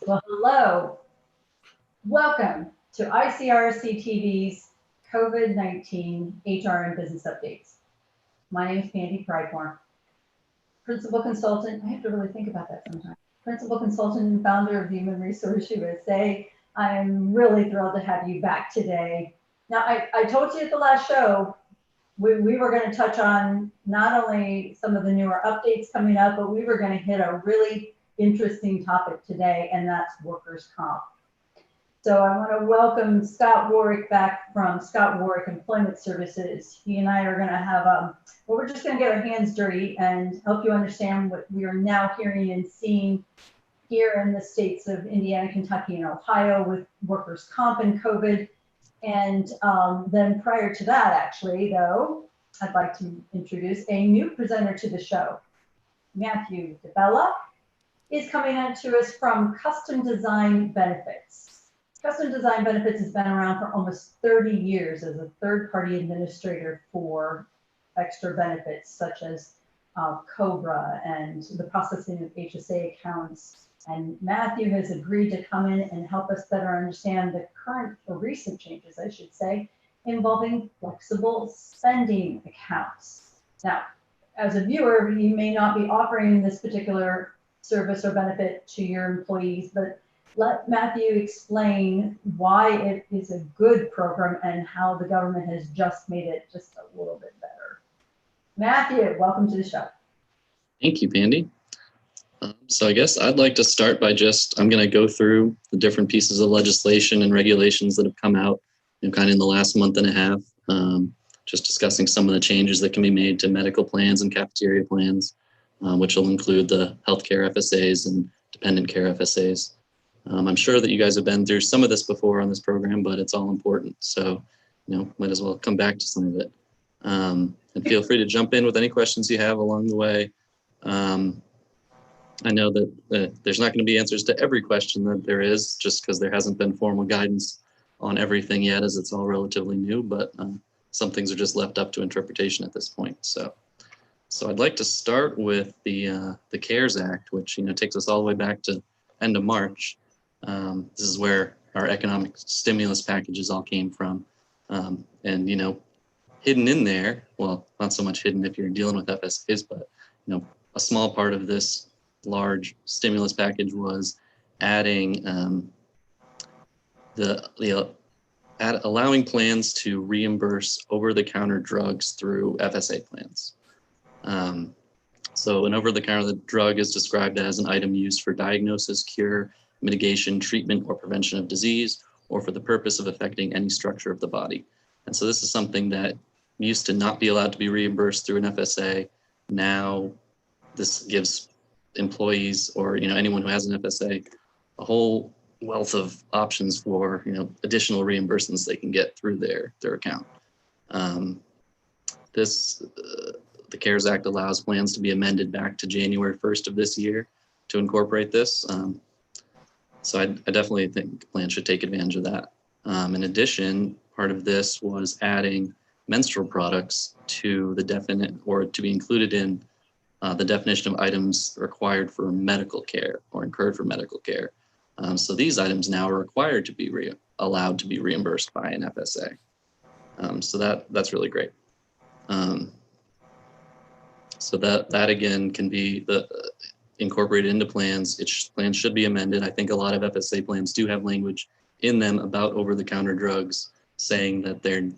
Well, hello. Welcome to ICRC-TV's COVID-19 HR and Business Updates. My name is Pandy Pridemore, Principal Consultant. I have to really think about that sometimes. Principal Consultant and founder of Human Resource USA. I am really thrilled to have you back today. Now, I told you at the last show, we were going to touch on not only some of the newer updates coming up, but we were going to hit a really interesting topic today, and that's workers' comp. So I want to welcome Scott Warwick back from Scott Warwick Employment Services. He and I are going to have, well, we're just going to get our hands dirty and help you understand what we are now hearing and seeing here in the states of Indiana, Kentucky, and Ohio with workers' comp and COVID. And then prior to that, actually, though, I'd like to introduce a new presenter to the show. Matthew DeBella is coming on to us from Custom Design Benefits. Custom Design Benefits has been around for almost 30 years as a third-party administrator for extra benefits such as COBRA and the processing of HSA accounts. And Matthew has agreed to come in and help us better understand the current or recent changes, I should say, involving flexible spending accounts. Now, as a viewer, you may not be offering this particular service or benefit to your employees, but let Matthew explain why it is a good program and how the government has just made it just a little bit better. Matthew, welcome to the show. Thank you, Pandy. So I guess I'd like to start by I'm going to go through the different pieces of legislation and regulations that have come out kind of in the last month and a half, just discussing some of the changes that can be made to medical plans and cafeteria plans, which will include the healthcare FSAs and dependent care FSAs. I'm sure that you guys have been through some of this before on this program, but it's all important. So, might as well come back to some of it. And feel free to jump in with any questions you have along the way. I know that there's not going to be answers to every question that there is, just because there hasn't been formal guidance on everything yet, as it's all relatively new, but some things are just left up to interpretation at this point. So I'd like to start with the CARES Act, which takes us all the way back to end of March. This is where our economic stimulus packages all came from. And hidden in there, well, not so much hidden if you're dealing with FSAs, but a small part of this large stimulus package was adding allowing plans to reimburse over-the-counter drugs through FSA plans. So an over-the-counter drug is described as an item used for diagnosis, cure, mitigation, treatment, or prevention of disease, or for the purpose of affecting any structure of the body. And so this is something that used to not be allowed to be reimbursed through an FSA. Now this gives employees or anyone who has an FSA a whole wealth of options for additional reimbursements they can get through their account. The CARES Act allows plans to be amended back to January 1st of this year to incorporate this. So I definitely think plans should take advantage of that. In addition, part of this was adding menstrual products to the to be included in the definition of items required for medical care or incurred for medical care. So these items now are required to be allowed to be reimbursed by an FSA. So that's really great. So that again can be incorporated into plans. Plans should be amended. I think a lot of FSA plans do have language in them about over-the-counter drugs saying that they're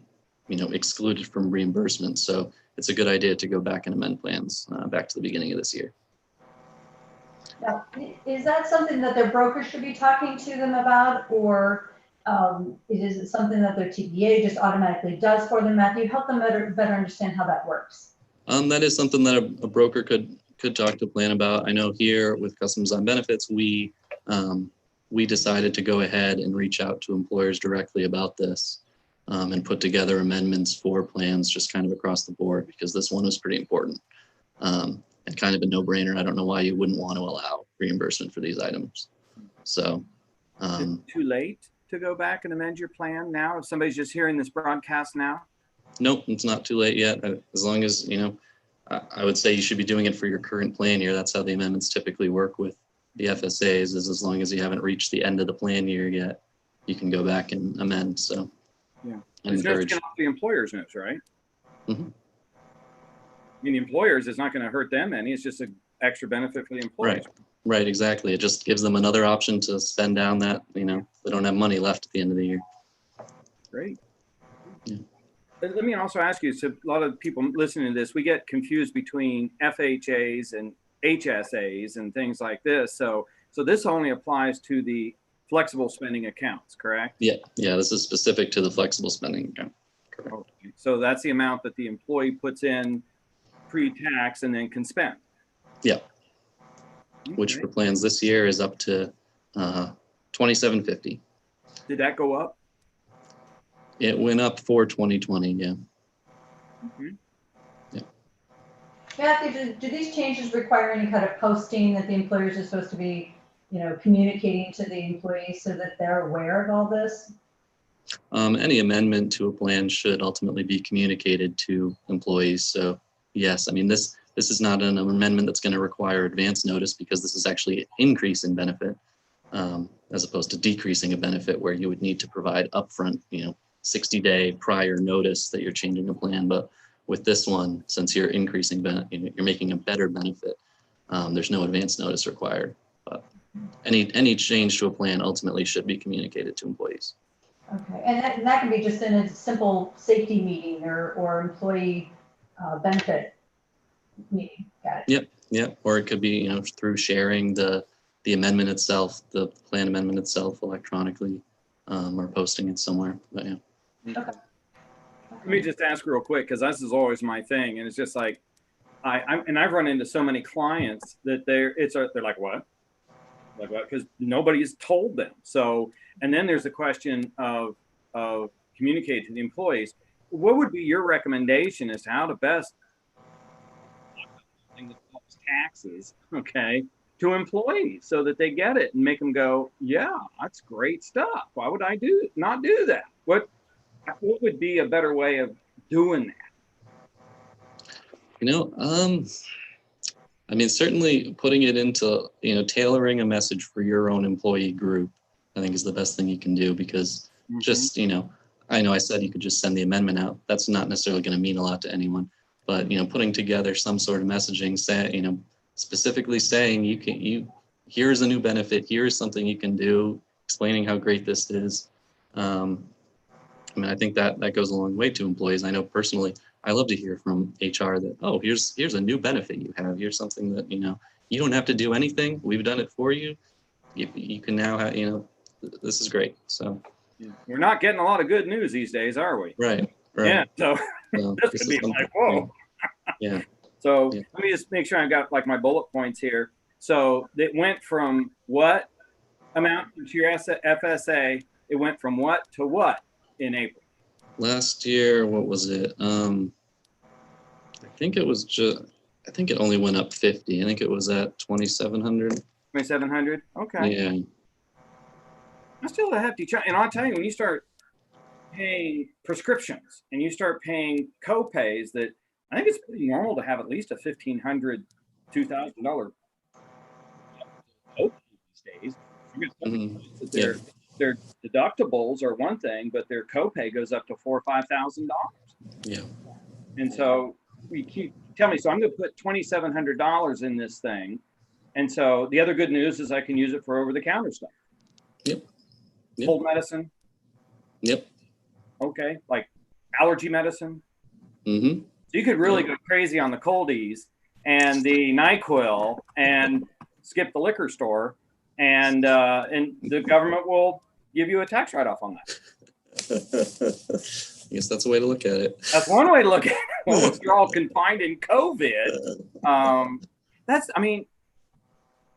excluded from reimbursement. So it's a good idea to go back and amend plans back to the beginning of this year. Now, is that something that their broker should be talking to them about, or is it something that their TPA just automatically does for them? Matthew, help them better understand how that works. That is something that a broker could talk to a plan about. I know here with Custom Design Benefits, we decided to go ahead and reach out to employers directly about this and put together amendments for plans just kind of across the board, because this one was pretty important and kind of a no-brainer. I don't know why you wouldn't want to allow reimbursement for these items. So is it too late to go back and amend your plan now if somebody's just hearing this broadcast now? Nope, it's not too late yet. As long as, I would say you should be doing it for your current plan year. That's how the amendments typically work with the FSAs is as long as you haven't reached the end of the plan year yet, you can go back and amend. So Yeah. and It's just encourage. skin off the employer's nose, right? Mhm. I mean, the employers, it's not going to hurt them any. It's just an extra benefit for the employees. Right, exactly. It just gives them another option to spend down that, they don't have money left at the end of the year. Great. Yeah. Let me also ask you, so a lot of people listening to this, we get confused between FHAs and HSAs and things like this. So this only applies to the flexible spending accounts, correct? Yeah, this is specific to the flexible spending account. Correct. Okay. So that's the amount that the employee puts in pre-tax and then can spend. Yeah. Which Okay. for plans this year is up to $2,750. Did that go up? It went up for 2020. Yeah. Mhm. Matthew, do these changes require any kind of posting that the employers are supposed to be, communicating to the employees so that they're aware of all this? Any amendment to a plan should ultimately be communicated to employees. So yes, I mean, this is not an amendment that's going to require advance notice, because this is actually an increase in benefit, as opposed to decreasing a benefit where you would need to provide upfront, 60-day prior notice that you're changing a plan. But with this one, since you're increasing, you're making a better benefit, there's no advance notice required. But any change to a plan ultimately should be communicated to employees. Okay, and that can be just in a simple safety meeting or employee benefit meeting. Got it. Yep. Or it could be, through sharing the amendment itself, the plan amendment itself electronically, or posting it somewhere. But yeah. Okay. Let me just ask real quick, because this is always my thing, and it's just like I've run into so many clients that they're like, what? Like what? Because nobody's told them. So, and then there's the question of communicating to the employees. What would be your recommendation as to how to best taxes, okay, to employees so that they get it and make them go, yeah, that's great stuff. Why would I not do that? What would be a better way of doing that? I mean, certainly putting it into, tailoring a message for your own employee group, I think is the best thing you can do, because just, I know I said you could just send the amendment out. That's not necessarily going to mean a lot to anyone, but, putting together some sort of messaging, specifically saying here's a new benefit, here's something you can do, explaining how great this is. I think that goes a long way to employees. I know personally, I love to hear from HR that, oh, here's a new benefit you have. Here's something that, you don't have to do anything. We've done it for you. You can now have, this is great. So we're not getting a lot of good news these days, are we? Right. Yeah. So this could be is like, whoa. Yeah. So let me just make sure I got like my bullet points here. So it went from what amount to your FSA? It went from what to what in April? Last year, what was it? I think it only went up 50. I think it was at 2,700. 2,700. Okay. Yeah. That's still a hefty chunk. And I'll tell you, when you start paying prescriptions and you start paying co-pays, that I think it's pretty normal to have at least a $1,500, $2,000 these days. Their deductibles are one thing, but their copay goes up to $4,000 or $5,000. Yeah. And so tell me, so I'm going to put $2,700 in this thing. And so the other good news is I can use it for over-the-counter stuff. Yep. Cold medicine. Yep. Okay. Like allergy medicine. Mm-hmm. So you could really go crazy on the coldies and the NyQuil and skip the liquor store, and the government will give you a tax write-off on that. I guess that's a way to look at it. That's one way to look at it. Well, if you're all confined in COVID,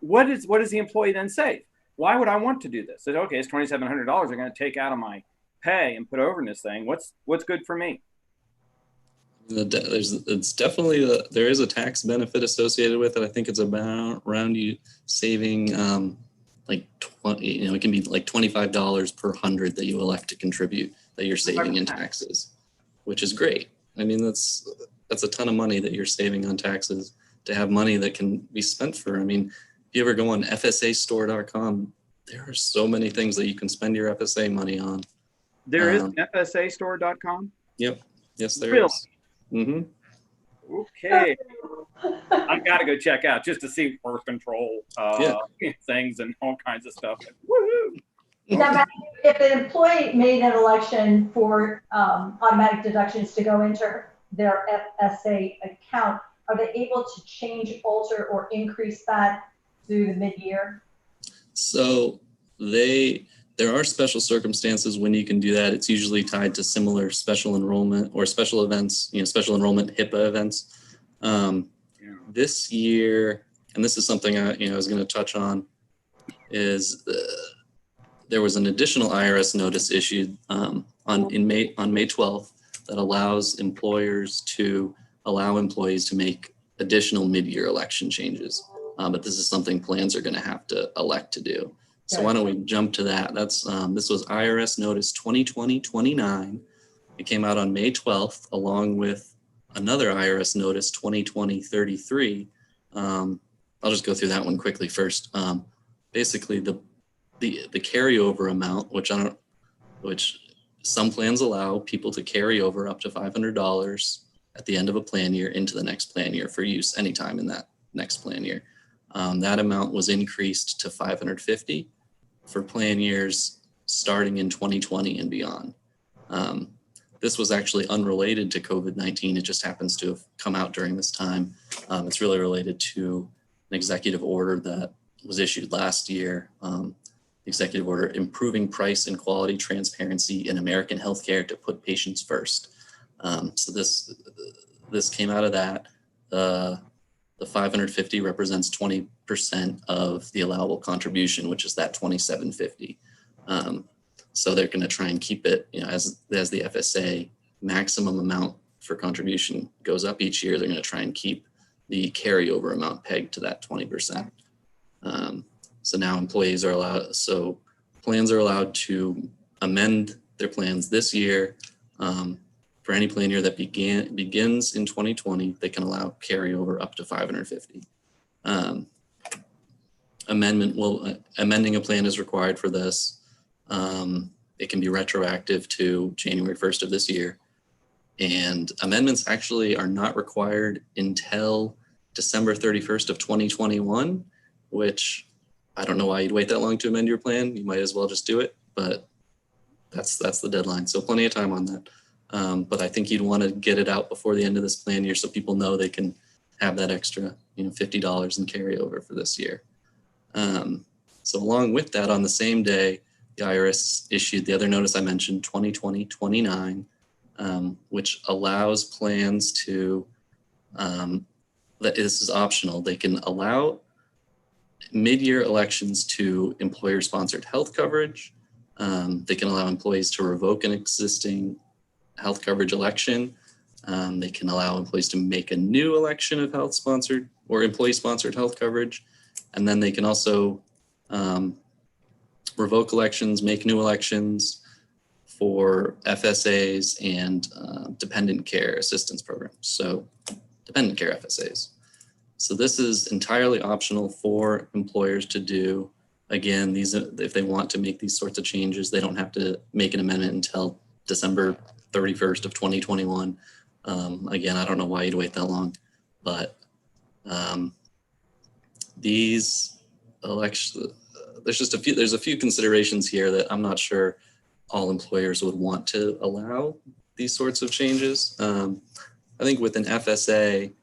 what does the employee then say? Why would I want to do this? It's okay, it's $2,700 they're going to take out of my pay and put over in this thing. What's good for me? It's definitely there is a tax benefit associated with it. I think it's around you saving like 20. It can be like $25 per 100 that you elect to contribute that you're saving in taxes, which is great. I mean, that's a ton of money that you're saving on taxes to have money that can be spent for. I mean, you ever go on FSAstore.com, there are so many things that you can spend your FSA money on. There is FSAstore.com? Yep. Yes, there Really? is. Mm-hmm. Okay. I've got to go check out just to see birth control things and all kinds of stuff. Woohoo! Now, if an employee made an election for automatic deductions to go into their FSA account, are they able to change, alter, or increase that through the mid-year? So there are special circumstances when you can do that. It's usually tied to similar special enrollment or special events, special enrollment HIPAA events. This year, and this is something I was going to touch on, is there was an additional IRS notice issued on May 12th that allows employers to allow employees to make additional mid-year election changes. But this is something plans are going to have to elect to do. So why don't we jump to that? That's this was IRS Notice 2020-29. It came out on May 12th, along with another IRS Notice 2020-33. I'll just go through that one quickly first. Basically, the carryover amount, which some plans allow people to carry over up to $500 at the end of a plan year into the next plan year for use anytime in that next plan year. That amount was increased to $550 for plan years starting in 2020 and beyond. This was actually unrelated to COVID-19. It just happens to have come out during this time. It's really related to an executive order that was issued last year. Executive order improving price and quality transparency in American healthcare to put patients first. So this came out of that. The 550 represents 20% of the allowable contribution, which is that 2750. So they're going to try and keep it, as the FSA maximum amount for contribution goes up each year, they're going to try and keep the carryover amount pegged to that 20%. So now employees are allowed, so plans are allowed to amend their plans this year. For any plan year that begins in 2020, they can allow carryover up to 550. Amending a plan is required for this. It can be retroactive to January 1st of this year. And amendments actually are not required until December 31st of 2021, which I don't know why you'd wait that long to amend your plan. You might as well just do it, but that's the deadline. So plenty of time on that. But I think you'd want to get it out before the end of this plan year so people know they can have that extra, $50 in carryover for this year. So along with that, on the same day, the IRS issued the other notice I mentioned, 2020-29, which allows plans to, this is optional, they can allow mid-year elections to employer-sponsored health coverage. They can allow employees to revoke an existing health coverage election. They can allow employees to make a new election of health-sponsored or employee-sponsored health coverage. And then they can also revoke elections, make new elections for FSAs and dependent care assistance programs. So dependent care FSAs. So this is entirely optional for employers to do. Again, if they want to make these sorts of changes, they don't have to make an amendment until December 31st of 2021. Again, I don't know why you'd wait that long, but these elections, there's a few considerations here that I'm not sure all employers would want to allow these sorts of changes. I think with an FSA,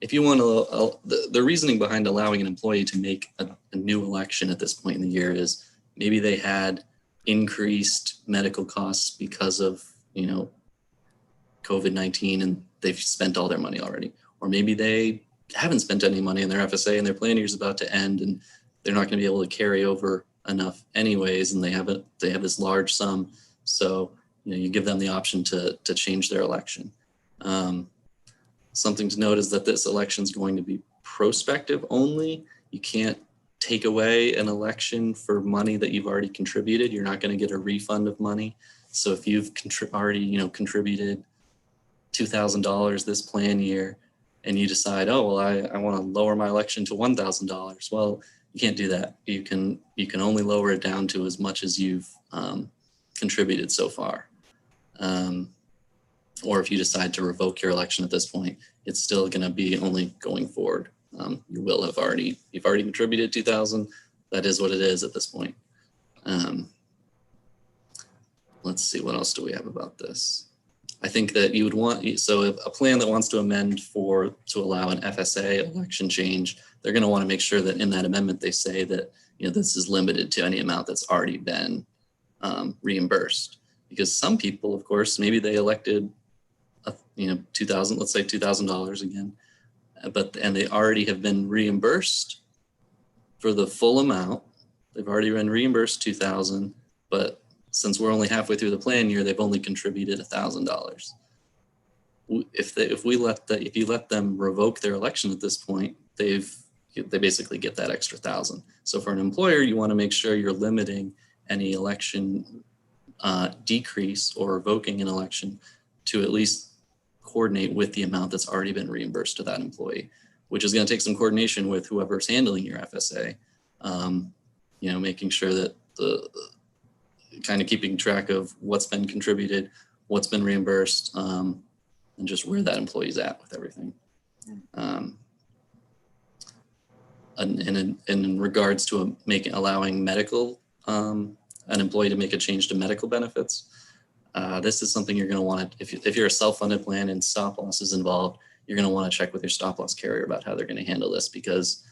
if you want to, the reasoning behind allowing an employee to make a new election at this point in the year is maybe they had increased medical costs because of, COVID-19 and they've spent all their money already. Or maybe they haven't spent any money in their FSA and their plan year is about to end and they're not going to be able to carry over enough anyways, and they have this large sum. So, you give them the option to change their election. Something to note is that this election is going to be prospective only. You can't take away an election for money that you've already contributed. You're not going to get a refund of money. So if you've already, contributed $2,000 this plan year, and you decide, oh, well, I want to lower my election to $1,000. Well, you can't do that. You can only lower it down to as much as you've contributed so far. Or if you decide to revoke your election at this point, it's still going to be only going forward. You will have you've already contributed 2,000. That is what it is at this point. Let's see, what else do we have about this? I think that you would want, so a plan that wants to amend to allow an FSA election change, they're going to want to make sure that in that amendment they say that, this is limited to any amount that's already been reimbursed. Because some people, of course, maybe they elected, $2,000, let's say $2,000 again, and they already have been reimbursed for the full amount. They've already been reimbursed $2,000, but since we're only halfway through the plan year, they've only contributed $1,000. If you let them revoke their election at this point, they basically get that extra $1,000. So for an employer, you want to make sure you're limiting any election decrease or revoking an election to at least coordinate with the amount that's already been reimbursed to that employee, which is going to take some coordination with whoever's handling your FSA. Making sure that the kind of keeping track of what's been contributed, what's been reimbursed, and just where that employee's at with everything. And in regards to allowing medical, an employee to make a change to medical benefits, this is something you're going to want to, if you're a self-funded plan and stop loss is involved, you're going to want to check with your stop loss carrier about how they're going to handle this, because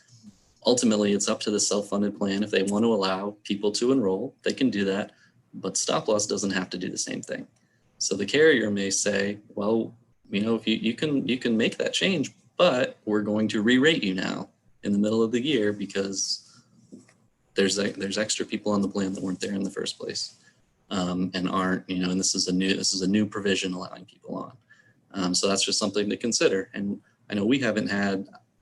ultimately it's up to the self-funded plan. If they want to allow people to enroll, they can do that, but stop loss doesn't have to do the same thing. So the carrier may say, well, if you can make that change, but we're going to re-rate you now in the middle of the year because there's extra people on the plan that weren't there in the first place, and aren't, and this is a new provision allowing people on. So that's just something to consider. And I know I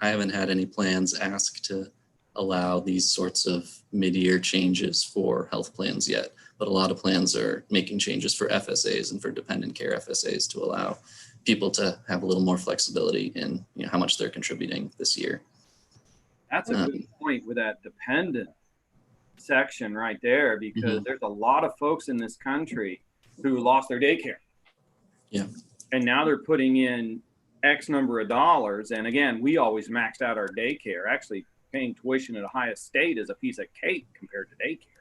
haven't had any plans ask to allow these sorts of mid-year changes for health plans yet, but a lot of plans are making changes for FSAs and for dependent care FSAs to allow people to have a little more flexibility in how much they're contributing this year. That's a good point with that dependent section right there, because there's a lot of folks in this country who lost their daycare. Yeah. And now they're putting in X number of dollars. And again, we always maxed out our daycare. Actually, paying tuition at Ohio State is a piece of cake compared to daycare.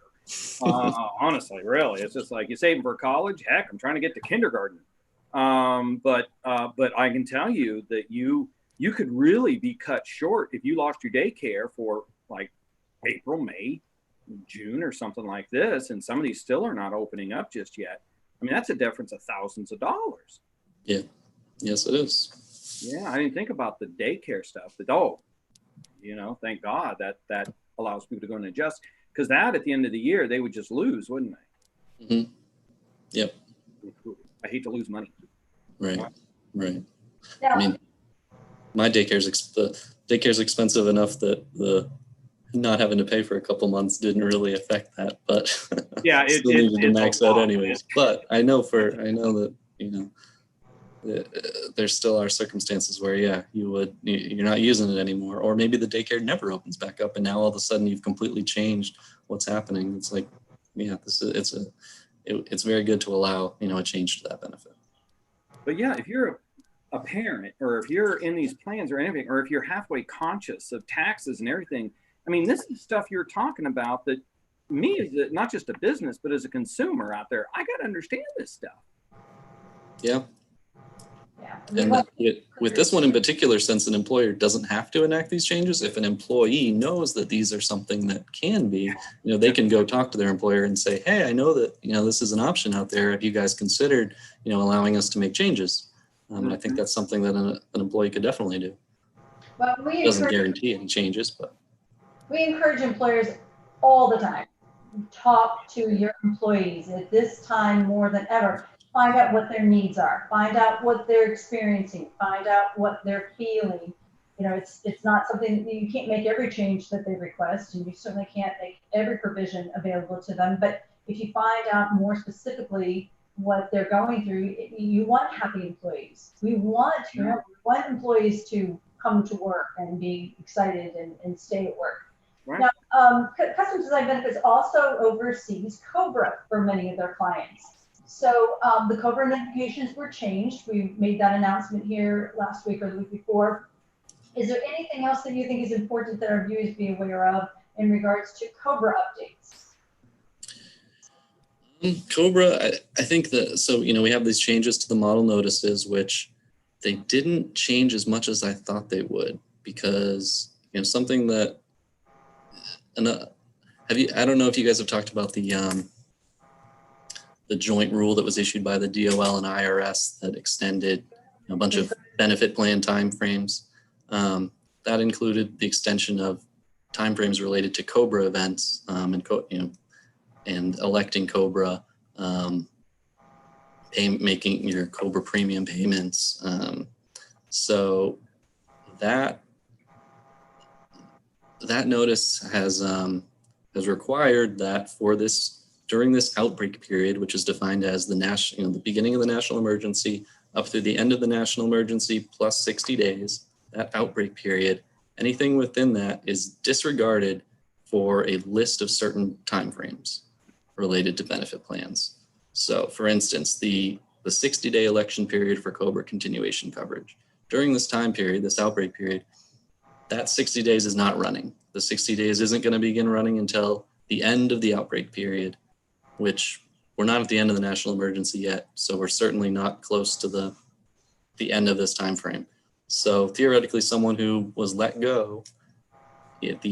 Honestly, really, it's just like, you saving for college. Heck, I'm trying to get to kindergarten. But I can tell you that you could really be cut short if you lost your daycare for like April, May, June, or something like this. And some of these still are not opening up just yet. I mean, that's a difference of thousands of dollars. Yeah. Yes, it is. Yeah, I didn't think about the daycare stuff. Thank God that allows people to go and adjust, because that at the end of the year they would just lose, wouldn't they? Mm-hmm. Yep. I hate to lose money. Right. Yeah. I mean, my daycare's expensive enough that the not having to pay for a couple months didn't really affect that, but yeah, it still needed to max out anyways. Yeah. But I know that there still are circumstances where you're not using it anymore, or maybe the daycare never opens back up, and now all of a sudden you've completely changed what's happening. It's like, it's very good to allow a change to that benefit. But yeah, if you're a parent, or if you're in these plans or anything, or if you're halfway conscious of taxes and everything, I mean, this is stuff you're talking about that me, as not just a business, but as a consumer out there, I got to understand this stuff. Yeah. Yeah. And with this one in particular, since an employer doesn't have to enact these changes, if an employee knows that these are something that can be, they can go talk to their employer and say, hey, I know that, this is an option out there. Have you guys considered, allowing us to make changes? And I think that's something that an employee could definitely do. Well, It doesn't guarantee any changes, but. We encourage employers all the time. Talk to your employees at this time more than ever. Find out what their needs are. Find out what they're experiencing. Find out what they're feeling. It's not something, you can't make every change that they request, and you certainly can't make every provision available to them. But if you find out more specifically what they're going through, you want happy employees. We want want employees to come to work and be excited and stay at work. Right. Now, Customs Design Benefits also oversees COBRA for many of their clients. So the COBRA notifications were changed. We made that announcement here last week or the week before. Is there anything else that you think is important that our viewers be aware of in regards to COBRA updates? COBRA, I think that, so, we have these changes to the model notices, which they didn't change as much as I thought they would, because, something that, I don't know if you guys have talked about the joint rule that was issued by the DOL and IRS that extended a bunch of benefit plan timeframes. That included the extension of timeframes related to COBRA events and electing COBRA, making your COBRA premium payments. So that notice has required that during this outbreak period, which is defined as the beginning of the national emergency up through the end of the national emergency plus 60 days, that outbreak period, anything within that is disregarded for a list of certain timeframes related to benefit plans. So for instance, the 60-day election period for COBRA continuation coverage. During this time period, this outbreak period, that 60 days is not running. The 60 days isn't going to begin running until the end of the outbreak period, which we're not at the end of the national emergency yet. So we're certainly not close to the end of this time frame. So theoretically, someone who was let go at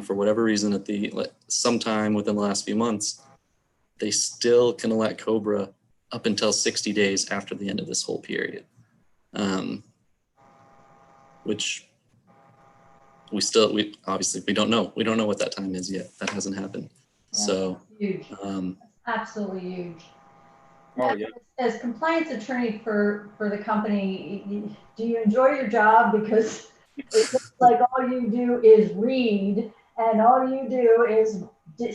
for whatever reason sometime within the last few months, they still can elect COBRA up until 60 days after the end of this whole period, which we obviously don't know. We don't know what that time is yet. That hasn't happened. Yeah, so huge. Absolutely huge. Oh, yeah. As compliance attorney for the company, do you enjoy your job? Because it looks like all you do is read and all you do is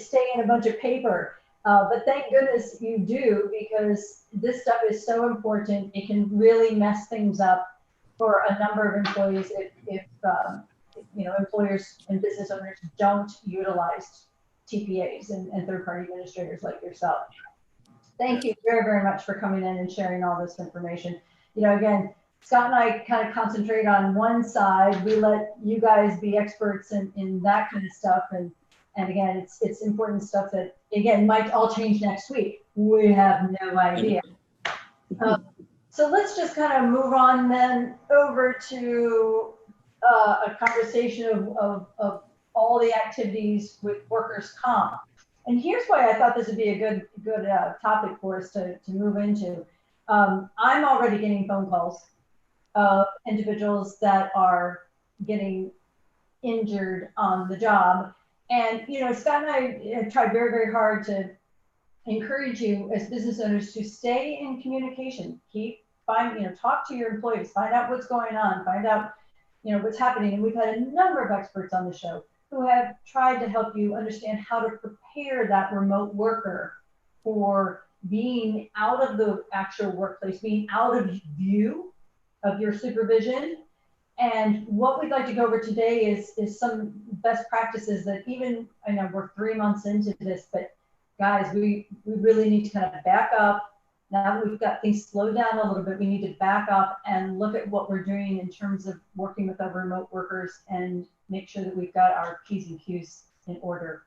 stay in a bunch of paper. But thank goodness you do, because this stuff is so important. It can really mess things up for a number of employees if employers and business owners don't utilize TPAs and third-party administrators like yourself. Thank you very, very much for coming in and sharing all this information. Again, Scott and I kind of concentrate on one side. We let you guys be experts in that kind of stuff. And again, it's important stuff that, again, might all change next week. We have no idea. So let's just kind of move on then over to a conversation of all the activities with workers' comp. And here's why I thought this would be a good topic for us to move into. I'm already getting phone calls of individuals that are getting injured on the job. And, Scott and I have tried very, very hard to encourage you as business owners to stay in communication. Talk to your employees, find out what's going on, find out, what's happening. And we've had a number of experts on the show who have tried to help you understand how to prepare that remote worker for being out of the actual workplace, being out of view of your supervision. And what we'd like to go over today is some best practices that I know we're 3 months into this, but guys, we really need to kind of back up. Now that we've got things slowed down a little bit, we need to back up and look at what we're doing in terms of working with our remote workers and make sure that we've got our P's and Q's in order.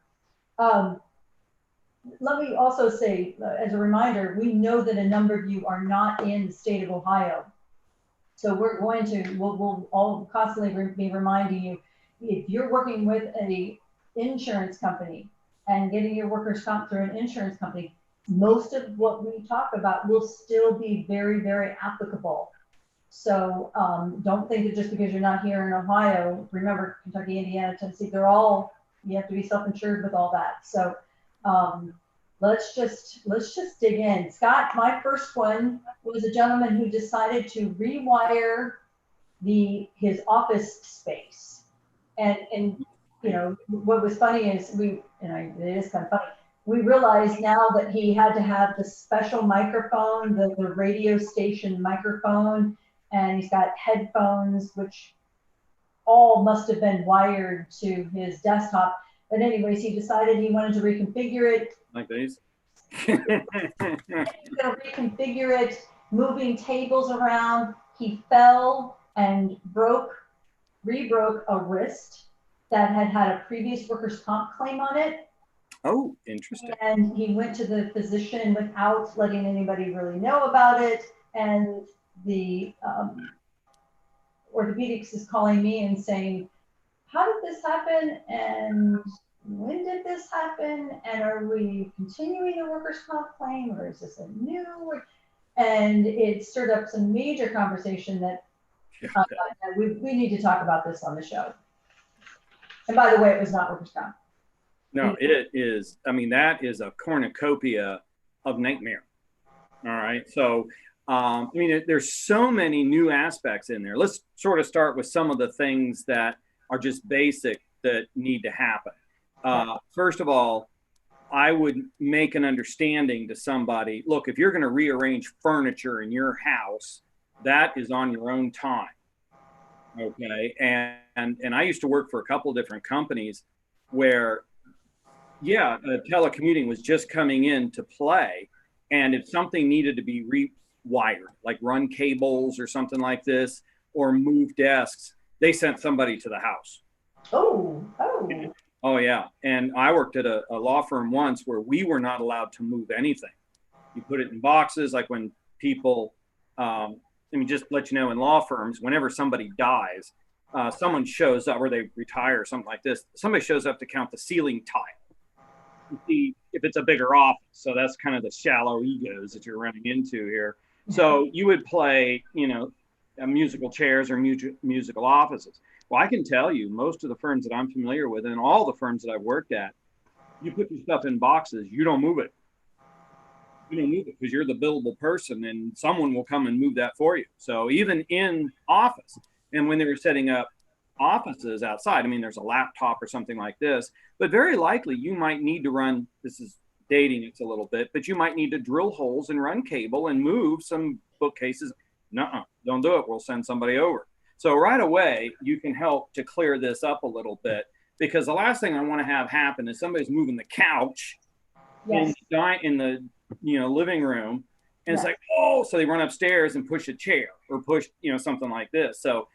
Let me also say, as a reminder, we know that a number of you are not in the state of Ohio. So we'll all constantly be reminding you, if you're working with an insurance company and getting your workers' comp through an insurance company, most of what we talk about will still be very, very applicable. So don't think that just because you're not here in Ohio, remember Kentucky, Indiana, Tennessee, you have to be self-insured with all that. So let's just dig in. Scott, my first one was a gentleman who decided to rewire his office space. And what was funny is it is kind of funny. We realized now that he had to have the special microphone, the radio station microphone, and he's got headphones, which all must have been wired to his desktop. But anyways, he decided he wanted to reconfigure it. Like these. He's going to reconfigure it, moving tables around. He fell and re-broke a wrist that had a previous workers' comp claim on it. Oh, interesting. And he went to the physician without letting anybody really know about it. And the orthopedics is calling me and saying, how did this happen? And when did this happen? And are we continuing the workers' comp claim, or is this a new? And it stirred up some major conversation that we need to talk about this on the show. And by the way, it was not workers' comp. No, it is. I mean, that is a cornucopia of nightmare. All right. So, I mean, there's so many new aspects in there. Let's sort of start with some of the things that are just basic that need to happen. First of all, I would make an understanding to somebody, look, if you're going to rearrange furniture in your house, that is on your own time. Okay. And I used to work for a couple of different companies where, yeah, telecommuting was just coming into play. And if something needed to be rewired, like run cables or something like this, or move desks, they sent somebody to the house. Oh yeah. And I worked at a law firm once where we were not allowed to move anything. You put it in boxes, like when people, let me just let you know, in law firms, whenever somebody dies, someone shows up, or they retire or something like this, somebody shows up to count the ceiling tile. See if it's a bigger office. So that's kind of the shallow egos that you're running into here. So you would play, you know, musical chairs or musical offices. Well, I can tell you, most of the firms that I'm familiar with, and all the firms that I've worked at, you put your stuff in boxes, you don't move it. You don't move it because you're the billable person, and someone will come and move that for you. So even in office, and when they were setting up offices outside, I mean, there's a laptop or something like this, but very likely you might need to run, this is dating it a little bit, but you might need to drill holes and run cable and move some bookcases. Nuh-uh, don't do it. We'll send somebody over. So right away, you can help to clear this up a little bit, because the last thing I want to have happen is somebody's moving the couch in the living room, and it's like, oh, so they run upstairs and push a chair or push, something like this. So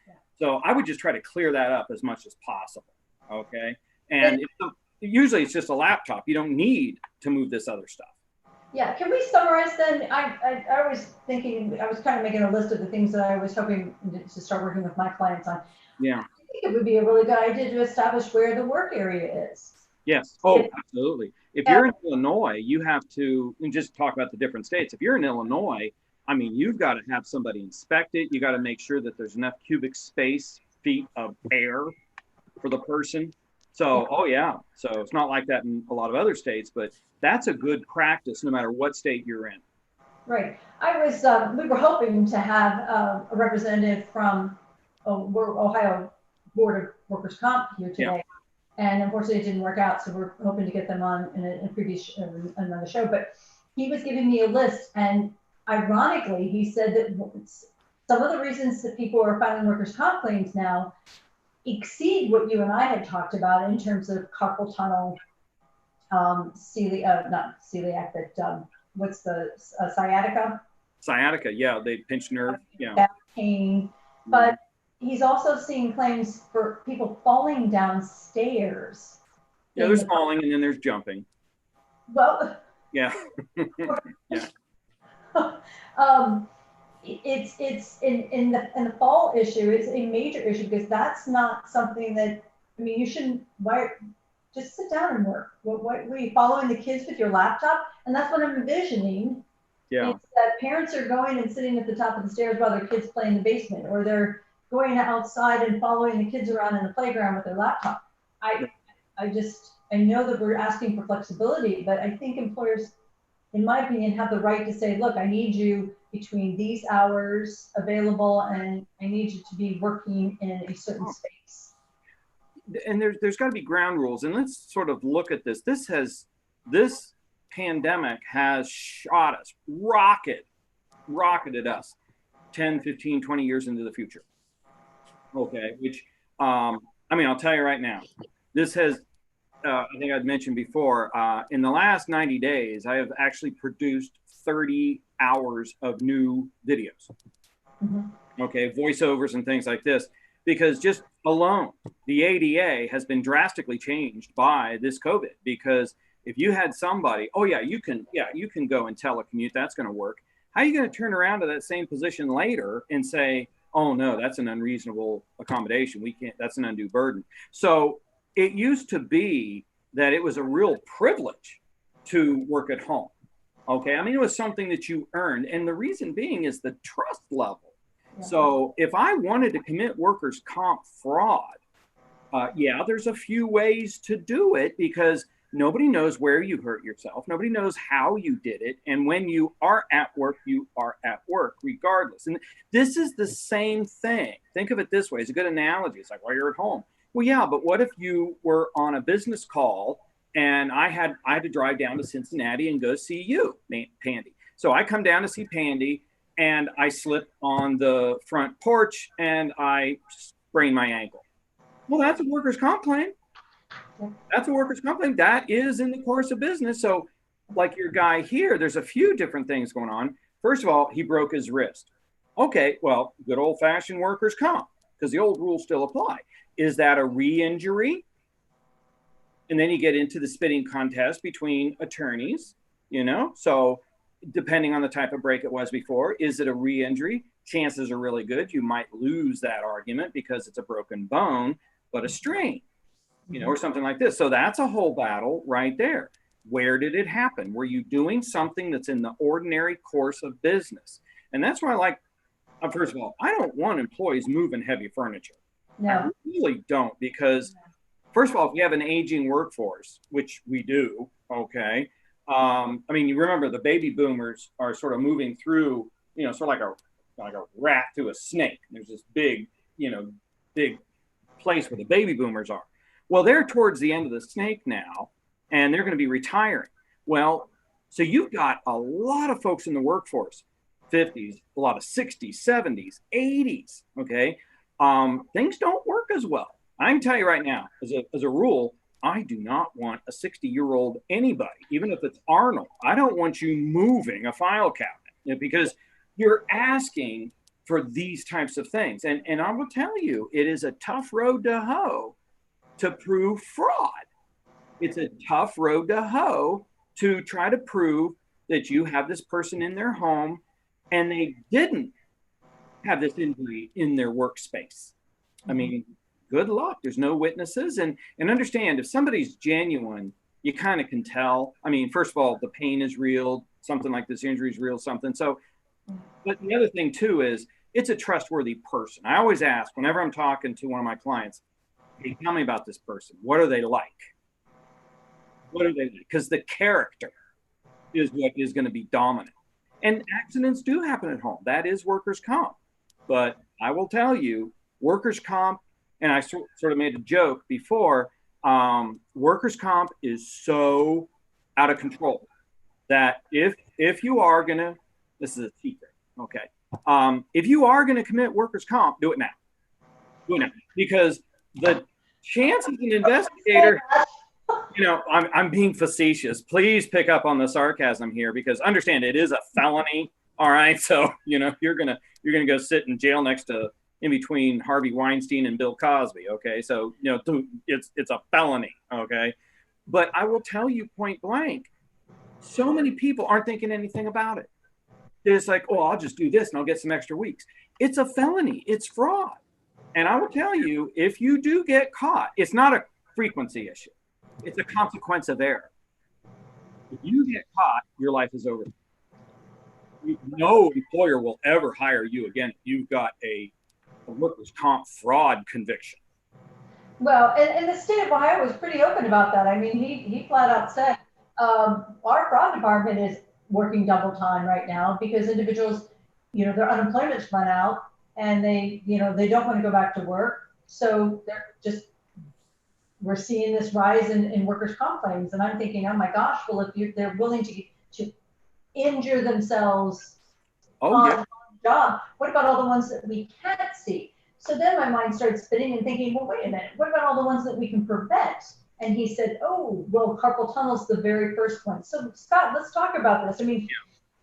I would just try to clear that up as much as possible. Okay. And usually it's just a laptop. You don't need to move this other stuff. Yeah. Can we summarize then? I was thinking, I was kind of making a list of the things that I was hoping to start working with my clients on. Yeah. I think it would be a really good idea to establish where the work area is. Yes. Oh, absolutely. If you're in Illinois, you have to, and just talk about the different states. If you're in Illinois, I mean, you've got to have somebody inspect it. You got to make sure that there's enough cubic feet of air for the person. So, oh yeah. So it's not like that in a lot of other states, but that's a good practice no matter what state you're in. Right. We were hoping to have a representative from Ohio Board of Workers' Comp here today. Yeah. And unfortunately it didn't work out. So we're hoping to get them on in a previous, another show, but he was giving me a list, and ironically, he said that some of the reasons that people are filing workers' comp claims now exceed what you and I had talked about in terms of carpal tunnel, not celiac, but what's the sciatica? Sciatica, yeah, they pinch nerve, yeah. Back pain, but he's also seeing claims for people falling downstairs. Yeah, there's falling and then there's jumping. Well, yeah. Yeah. It's in the fall issue, it's a major issue, because that's not something that, I mean, you shouldn't, just sit down and work. What were you following the kids with your laptop? And that's what I'm envisioning. Yeah. Is that parents are going and sitting at the top of the stairs while their kids play in the basement, or they're going outside and following the kids around in the playground with their laptop. I know that we're asking for flexibility, but I think employers, in my opinion, have the right to say, look, I need you between these hours available, and I need you to be working in a certain space. And there's got to be ground rules. And let's sort of look at this. This pandemic has shot us, rocketed us 10, 15, 20 years into the future. Okay, which, I mean, I'll tell you right now, this has, I think I'd mentioned before, in the last 90 days, I have actually produced 30 hours of new videos. Okay, voiceovers and things like this, because just alone, the ADA has been drastically changed by this COVID. Because if you had somebody, oh yeah, you can go and telecommute, that's going to work. How are you going to turn around to that same position later and say, oh no, that's an unreasonable accommodation, we can't, that's an undue burden? So it used to be that it was a real privilege to work at home. Okay, I mean, it was something that you earned, and the reason being is the trust level. So if I wanted to commit workers' comp fraud, yeah, there's a few ways to do it, because nobody knows where you hurt yourself. Nobody knows how you did it. And when you are at work, you are at work regardless. And this is the same thing. Think of it this way. It's a good analogy. It's like, well, you're at home. Well, yeah, but what if you were on a business call and I had to drive down to Cincinnati and go see you, Pandy. So I come down to see Pandy and I slip on the front porch and I sprain my ankle. Well, that's a workers' comp claim. That's a workers' comp claim. That is in the course of business. So like your guy here, there's a few different things going on. First of all, he broke his wrist. Okay, well, good old-fashioned workers' comp, because the old rules still apply. Is that a re-injury? And then you get into the spitting contest between attorneys, you know? So depending on the type of break it was before, is it a re-injury? Chances are really good you might lose that argument because it's a broken bone, but a strain, you know, or something like this. So that's a whole battle right there. Where did it happen? Were you doing something that's in the ordinary course of business? And that's why I like, first of all, I don't want employees moving heavy furniture. No. I really don't, because first of all, if you have an aging workforce, which we do, okay. I mean, you remember the baby boomers are sort of moving through, you know, sort of like a rat through a snake. There's this big, you know, big place where the baby boomers are. Well, they're towards the end of the snake now, and they're going to be retiring. Well, so you've got a lot of folks in the workforce, 50s, a lot of 60s, 70s, 80s, okay? Things don't work as well. I can tell you right now, as a rule, I do not want a 60-year-old anybody, even if it's Arnold. I don't want you moving a file cabinet, because you're asking for these types of things. And I will tell you, it is a tough road to hoe to prove fraud. It's a tough road to hoe to try to prove that you have this person in their home and they didn't have this injury in their workspace. I mean, good luck. There's no witnesses. And understand, if somebody's genuine, you kind of can tell. I mean, first of all, the pain is real. Something like this injury is real, something. So, but the other thing too is it's a trustworthy person. I always ask whenever I'm talking to one of my clients, hey, tell me about this person. What are they like? What are they like? Because the character is what is going to be dominant. And accidents do happen at home. That is workers' comp. But I will tell you, workers' comp, and I sort of made a joke before, workers' comp is so out of control that if you are going to, this is a secret, okay? If you are going to commit workers' comp, do it now. Do it now. Because the chances an investigator, you know, I'm being facetious. Please pick up on the sarcasm here, because understand it is a felony. All right. So, you know, you're going to go sit in jail next to, in between Harvey Weinstein and Bill Cosby. Okay. So, you know, it's a felony. Okay. But I will tell you point blank, so many people aren't thinking anything about it. They're just like, oh, I'll just do this and I'll get some extra weeks. It's a felony. It's fraud. And I will tell you, if you do get caught, it's not a frequency issue. It's a consequence of error. If you get caught, your life is over. No employer will ever hire you again if you've got a workers' comp fraud conviction. Well, and the state of Ohio was pretty open about that. I mean, he flat out said, our fraud department is working double time right now because individuals, you know, their unemployment's run out and they, you know, they don't want to go back to work. So they're just, we're seeing this rise in workers' comp claims. And I'm thinking, oh my gosh, well, if they're willing to injure themselves on job. What about all the ones that we can't see? So then my mind started spinning and thinking, well, wait a minute, what about all the ones that we can prevent? And he said, oh, well, carpal tunnel's the very first one. So Scott, let's talk about this. I mean,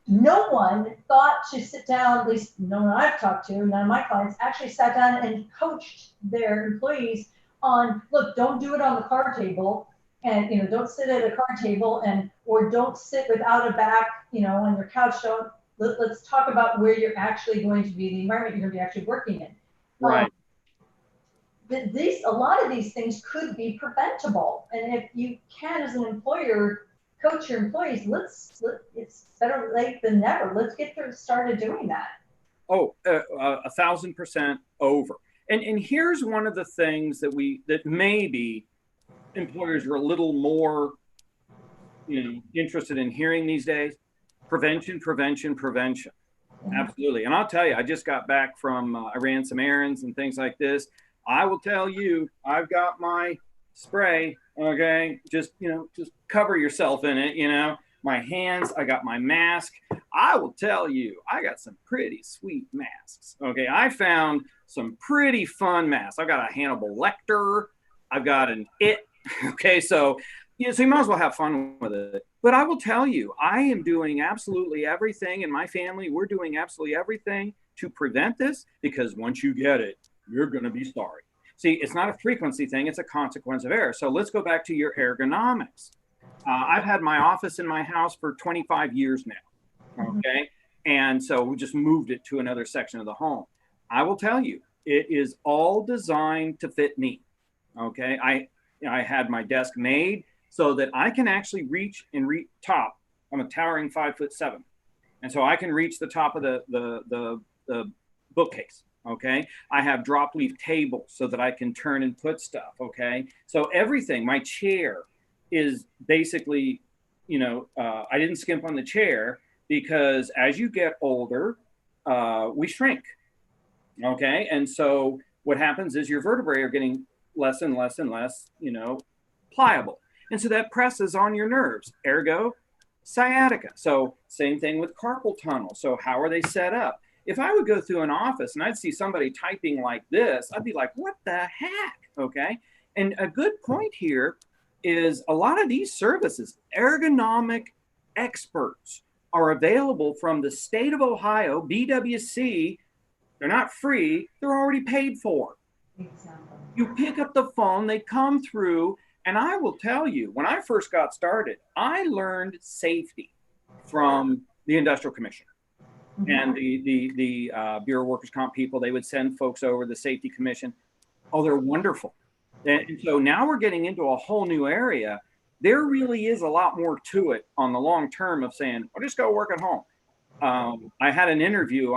no one thought to sit down, at least no one I've talked to, none of my clients actually sat down and coached their employees on, look, don't do it on the card table, and don't sit at a card table, and or don't sit without a back, on your couch. Let's talk about where you're actually going to be, the environment you're going to be actually working in. Right. A lot of these things could be preventable, and if you can, as an employer, coach your employees. It's better late than never. Let's get started doing that. Oh, 1,000% over. And here's one of the things that maybe employers are a little more, interested in hearing these days. Prevention, prevention, prevention. Absolutely. And I'll tell you, I just got back from, I ran some errands and things like this. I will tell you, I've got my spray, okay? Just cover yourself in it, my hands, I got my mask. I will tell you, I got some pretty sweet masks, okay? I found some pretty fun masks. I've got a Hannibal Lecter, I've got an It, okay? So you might as well have fun with it. But I will tell you, I am doing absolutely everything in my family. We're doing absolutely everything to prevent this, because once you get it, you're going to be sorry. See, it's not a frequency thing. It's a consequence of error. So let's go back to your ergonomics. I've had my office in my house for 25 years now. Okay. And so we just moved it to another section of the home. I will tell you, it is all designed to fit me. Okay. I had my desk made so that I can actually reach top. I'm a towering 5'7", and so I can reach the top of the bookcase. Okay, I have drop leaf tables so that I can turn and put stuff. Okay, so everything. My chair is basically, I didn't skimp on the chair, because as you get older, we shrink. Okay, and so what happens is your vertebrae are getting less and less and less, pliable. And so that presses on your nerves, ergo sciatica. So same thing with carpal tunnel. So how are they set up? If I would go through an office and I'd see somebody typing like this, I'd be like, what the heck? Okay. And a good point here is a lot of these services, ergonomic experts, are available from the state of Ohio, BWC. They're not free, they're already paid for. Exactly. You pick up the phone, they come through. And I will tell you, when I first got started, I learned safety from the Industrial Commission. And the Bureau of Workers' Comp people. They would send folks over the Safety Commission. Oh, they're wonderful. And so now we're getting into a whole new area. There really is a lot more to it on the long term of saying, I'll just go work at home. I had an interview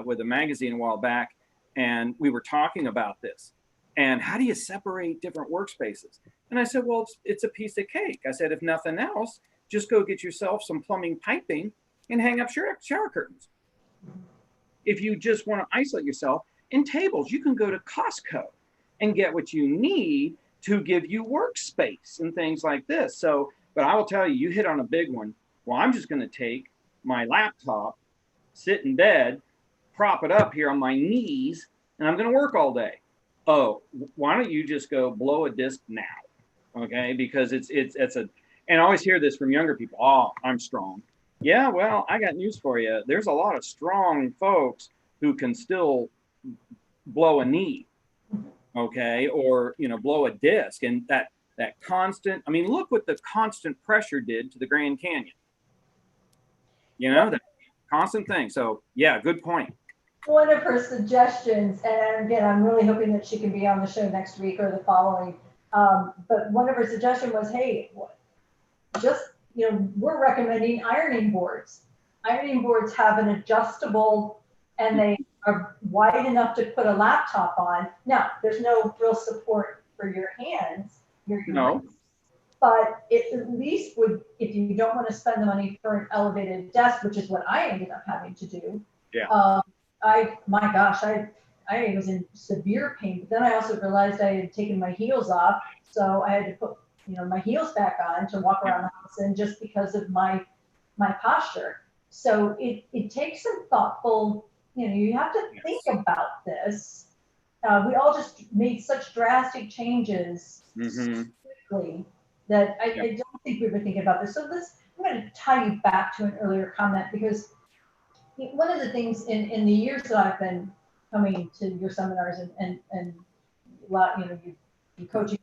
with a magazine a while back, and we were talking about this. And how do you separate different workspaces? And I said, well, it's a piece of cake. I said, if nothing else, just go get yourself some plumbing piping and hang up shower curtains. If you just want to isolate yourself, in tables, you can go to Costco and get what you need to give you workspace and things like this. So, but I will tell you, you hit on a big one. Well, I'm just going to take my laptop, sit in bed, prop it up here on my knees, and I'm going to work all day. Oh, why don't you just go blow a disc now? Okay, because it's and I always hear this from younger people. Oh, I'm strong. Yeah, well, I got news for you. There's a lot of strong folks who can still blow a knee, okay, or blow a disc, and that constant. I mean, look what the constant pressure did to the Grand Canyon. That constant thing. So yeah, good point. One of her suggestions, and again, I'm really hoping that she can be on the show next week or the following. But one of her suggestions was, hey, just we're recommending ironing boards. Ironing boards have an adjustable, and they are wide enough to put a laptop on. Now, there's no real support for your hands. No. But it at least would, if you don't want to spend the money for an elevated desk, which is what I ended up having to do. Yeah. I was in severe pain, but then I also realized I had taken my heels off. So I had to put, my heels back on to walk around the house, and just because of my posture. So it takes some thoughtful you have to Yes. think about this. We all just made such drastic changes Mm-hmm. quickly that I Yep. don't think we were thinking about this. So I'm going to tie you back to an earlier comment, because one of the things in the years that I've been coming to your seminars and a lot, you coaching,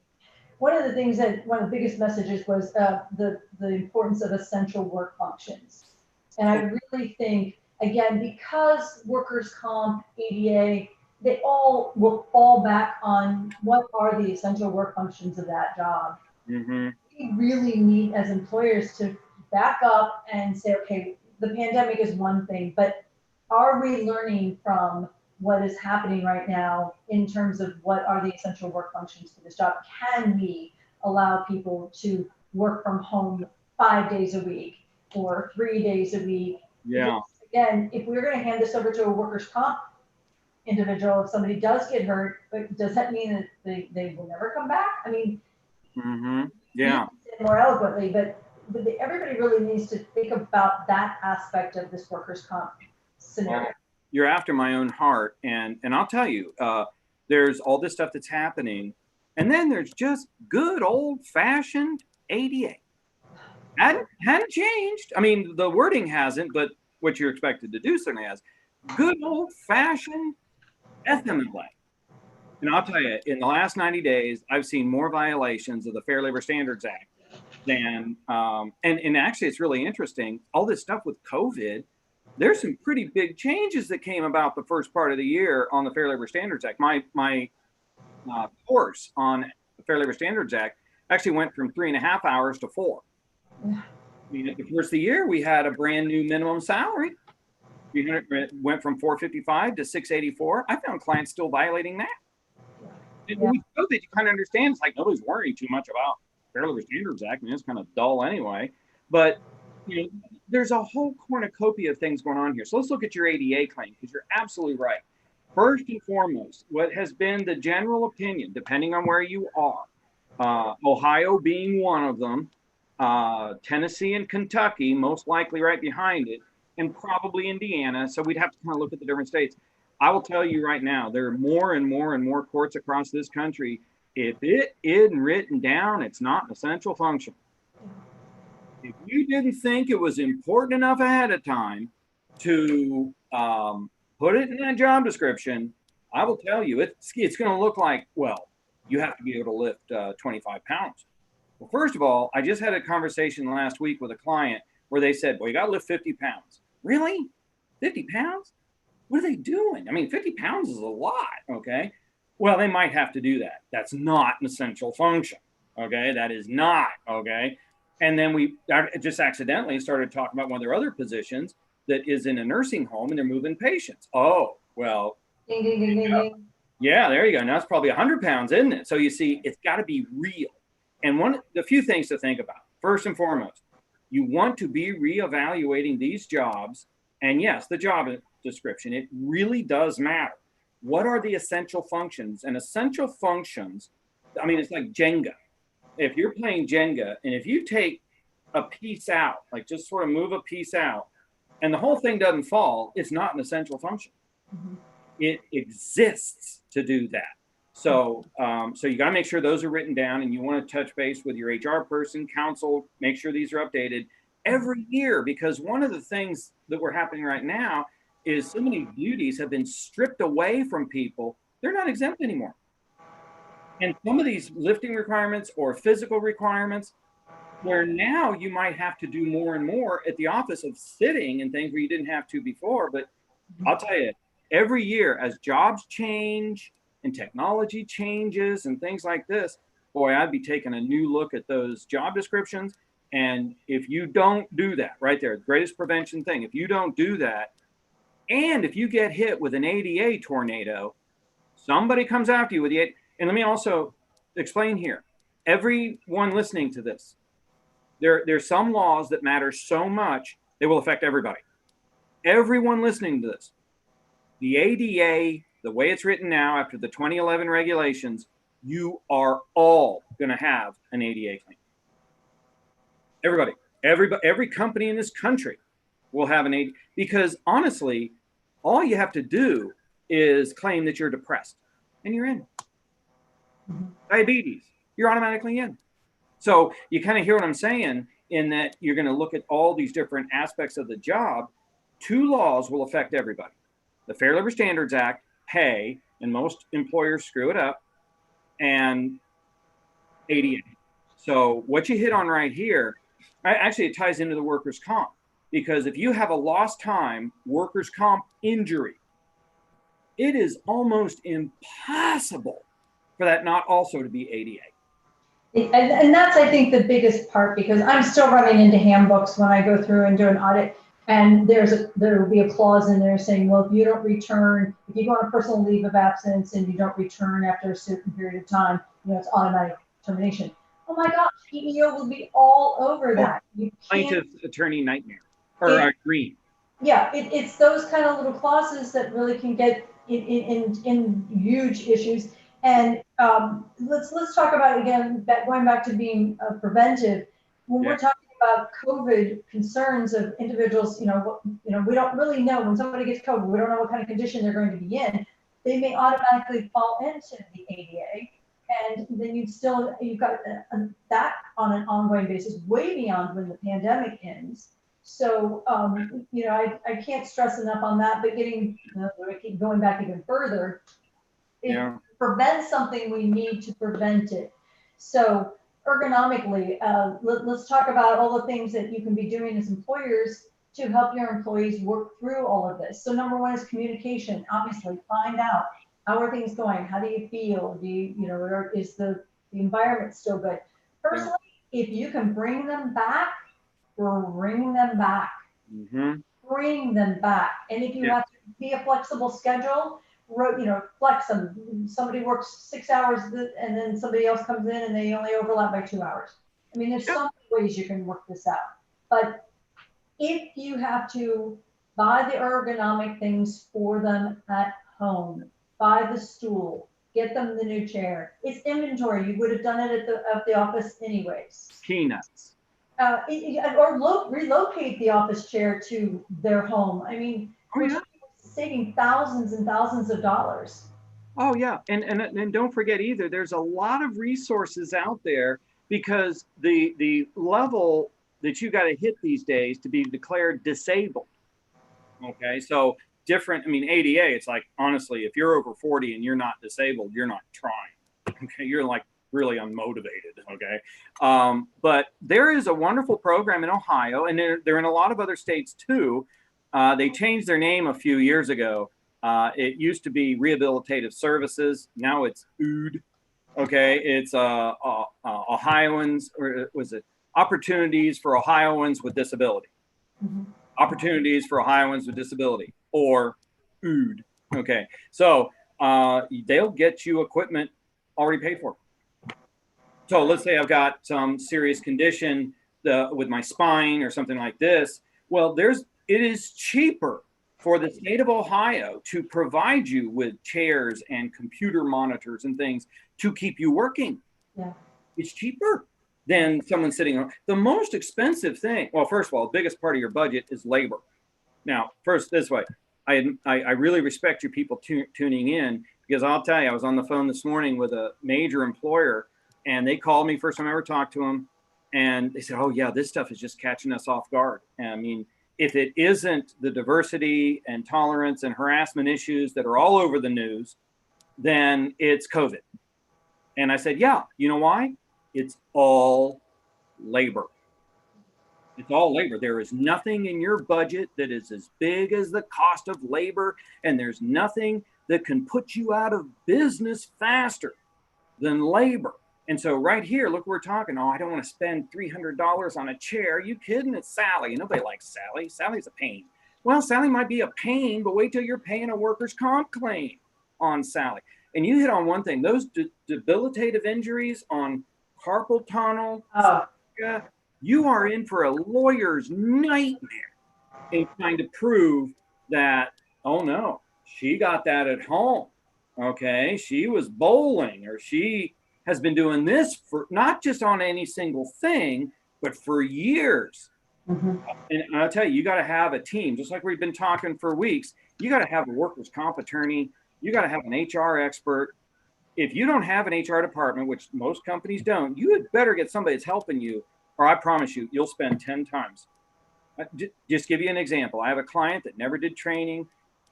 one of the things that one of the biggest messages was the importance of essential work functions. And I really think, again, because workers' comp, ADA, they all will fall back on what are the essential work functions of that job. Mm-hmm. We really need, as employers, to back up and say, okay, the pandemic is one thing, but are we learning from what is happening right now in terms of what are the essential work functions for this job? Can we allow people to work from home 5 days a week or 3 days a week? Yeah. Because, again, if we're going to hand this over to a workers' comp individual, if somebody does get hurt, but does that mean that they will never come back? I mean, Mm-hmm. Yeah. more eloquently, but everybody really needs to think about that aspect of this workers' comp scenario. You're after my own heart, and I'll tell you, there's all this stuff that's happening, and then there's just good old-fashioned ADA. Hadn't changed. I mean, the wording hasn't, but what you're expected to do certainly has. Good old-fashioned FMLA. And I'll tell you, in the last 90 days, I've seen more violations of the Fair Labor Standards Act than, and actually it's really interesting, all this stuff with COVID, there's some pretty big changes that came about the first part of the year on the Fair Labor Standards Act. My course on the Fair Labor Standards Act actually went from 3.5 hours to 4. I mean, at the first of the year, we had a brand new minimum salary. We went from $455 to $684. I found clients still violating that. And when we know that, you kind of understand, it's like nobody's worrying too much about Fair Labor Standards Act. I mean, it's kind of dull anyway. But there's a whole cornucopia of things going on here. So let's look at your ADA claim, because you're absolutely right. First and foremost, what has been the general opinion, depending on where you are, Ohio being one of them, Tennessee and Kentucky, most likely right behind it, and probably Indiana. So we'd have to kind of look at the different states. I will tell you right now, there are more and more and more courts across this country. If it isn't written down, it's not an essential function. If you didn't think it was important enough ahead of time to put it in that job description, I will tell you, it's going to look like, well, you have to be able to lift 25 pounds. Well, first of all, I just had a conversation last week with a client where they said, well, you got to lift 50 pounds. Really? 50 pounds? What are they doing? I mean, 50 pounds is a lot, okay? Well, they might have to do that. That's not an essential function, okay? That is not, okay? And then we just accidentally started talking about one of their other positions that is in a nursing home, and they're moving patients. Oh, well. Ding, ding, ding, ding, ding. Yeah, there you go. Now it's probably 100 pounds, isn't it? So you see, it's got to be real. And the few things to think about, first and foremost, you want to be reevaluating these jobs. And yes, the job description, it really does matter. What are the essential functions? And essential functions, I mean, it's like Jenga. If you're playing Jenga, and if you take a piece out, like just sort of move a piece out, and the whole thing doesn't fall, it's not an essential function. Mm-hmm. It exists to do that. So, so you got to make sure those are written down, and you want to touch base with your HR person, counsel, make sure these are updated every year, because one of the things that we're happening right now is so many duties have been stripped away from people. They're not exempt anymore. And some of these lifting requirements or physical requirements, where now you might have to do more and more at the office of sitting and things where you didn't have to before. But I'll tell you, every year as jobs change and technology changes and things like this, boy, I'd be taking a new look at those job descriptions. And if you don't do that, right there, greatest prevention thing, if you don't do that, and if you get hit with an ADA tornado, somebody comes after you with the ADA. And let me also explain here, everyone listening to this, there's some laws that matter so much, they will affect everybody. Everyone listening to this, the ADA, the way it's written now after the 2011 regulations, you are all going to have an ADA claim. Everybody, every company in this country will have an ADA, because honestly, All you have to do is claim that you're depressed and you're in. Diabetes, you're automatically in. So you kind of hear what I'm saying in that you're going to look at all these different aspects of the job. 2 laws will affect everybody. The Fair Labor Standards Act, pay, and most employers screw it up, and ADA. So what you hit on right here, actually it ties into the workers' comp, because if you have a lost time workers' comp injury, it is almost impossible for that not also to be ADA. And that's, I think, the biggest part, because I'm still running into handbooks when I go through and do an audit, and there will be a clause in there saying, well, if you don't return, if you go on a personal leave of absence and you don't return after a certain period of time, it's automatic termination. Oh my gosh, EEO will be all over that. You can't, plaintiff's attorney nightmare, or dream. Yeah, it's those kind of little clauses that really can get in huge issues. And let's talk about, again, going back to being preventive. When we're talking about COVID concerns of individuals, we don't really know when somebody gets COVID. We don't know what kind of condition they're going to be in. They may automatically fall into the ADA, and then you've got that on an ongoing basis, way beyond when the pandemic ends. So, I can't stress enough on that. But keep going back even further. It prevents something, we need to prevent it. So ergonomically, let's talk about all the things that you can be doing as employers to help your employees work through all of this. So number 1 is communication. Obviously, find out, how are things going? How do you feel? Is the environment still good? Personally, if you can bring them back, bring them back. Bring them back. And if you have to be a flexible schedule, flex them. Somebody works 6 hours and then somebody else comes in and they only overlap by 2 hours. I mean, there's so many ways you can work this out. But if you have to buy the ergonomic things for them at home, buy the stool, get them the new chair. It's inventory. You would have done it at the office anyways. Peanuts. Or relocate the office chair to their home. I mean, saving thousands and thousands of dollars. Oh yeah, and don't forget either, there's a lot of resources out there, because the level that you got to hit these days to be declared disabled. Okay, so different. I mean, ADA, it's like, honestly, if you're over 40 and you're not disabled, you're not trying. Okay, you're like really unmotivated. Okay, but there is a wonderful program in Ohio, and they're in a lot of other states too. They changed their name a few years ago. It used to be Rehabilitative Services. Now it's OOD. Okay, it's Ohioans, or was it Opportunities for Ohioans with Disability? Opportunities for Ohioans with Disability, or OOD. Okay, so they'll get you equipment already paid for. So let's say I've got some serious condition with my spine or something like this. Well, it is cheaper for the state of Ohio to provide you with chairs and computer monitors and things to keep you working. Yeah. It's cheaper than someone sitting on. The most expensive thing, well, first of all, the biggest part of your budget is labor. Now, first, this way, I really respect you people tuning in, because I'll tell you, I was on the phone this morning with a major employer, and they called me, first time I ever talked to them, and they said, oh yeah, this stuff is just catching us off guard. And I mean, if it isn't the diversity and tolerance and harassment issues that are all over the news, then it's COVID. And I said, yeah, you know why? It's all labor. It's all labor. There is nothing in your budget that is as big as the cost of labor, and there's nothing that can put you out of business faster than labor. And so right here, look, we're talking, oh, I don't want to spend $300 on a chair. You kidding? It's Sally. Nobody likes Sally. Sally's a pain. Well, Sally might be a pain, but wait till you're paying a workers' comp claim on Sally. And you hit on one thing, those debilitative injuries on carpal tunnel, you are in for a lawyer's nightmare in trying to prove that, oh no, she got that at home. Okay, she was bowling, or she has been doing this for not just on any single thing, but for years. And I'll tell you, you got to have a team, just like we've been talking for weeks. You got to have a workers' comp attorney. You got to have an HR expert. If you don't have an HR department, which most companies don't, you had better get somebody that's helping you, or I promise you, you'll spend 10 times. Just give you an example. I have a client that never did training.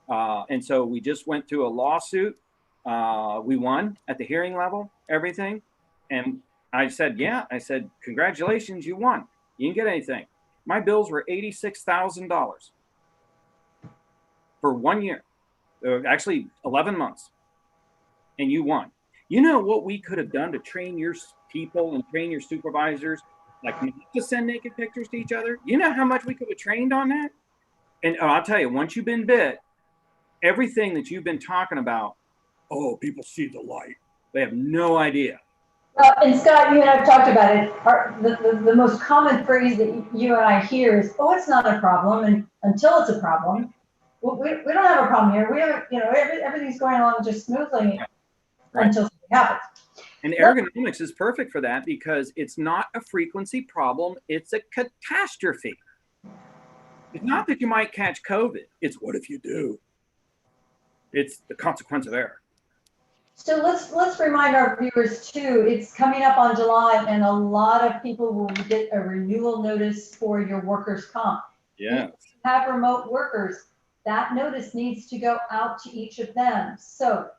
And so we just went through a lawsuit. We won at the hearing level, everything. And I said, yeah, I said, congratulations, you won. You didn't get anything. My bills were $86,000 for 1 year, actually 11 months. And you won. You know what we could have done to train your people and train your supervisors, like not to send naked pictures to each other? You know how much we could have trained on that? And I'll tell you, once you've been bit, everything that you've been talking about, oh, people see the light. They have no idea. And Scott, you and I have talked about it. The most common phrase that you and I hear is, "Oh, it's not a problem," and until it's a problem. Well, we don't have a problem here. We have, everything's going along just smoothly until something happens. And ergonomics is perfect for that because it's not a frequency problem; it's a catastrophe. It's not that you might catch COVID; it's what if you do? It's the consequence of error. So let's remind our viewers too, it's coming up on July and a lot of people will get a renewal notice for your workers' comp. Yeah. If you have remote workers, that notice needs to go out to each of them. So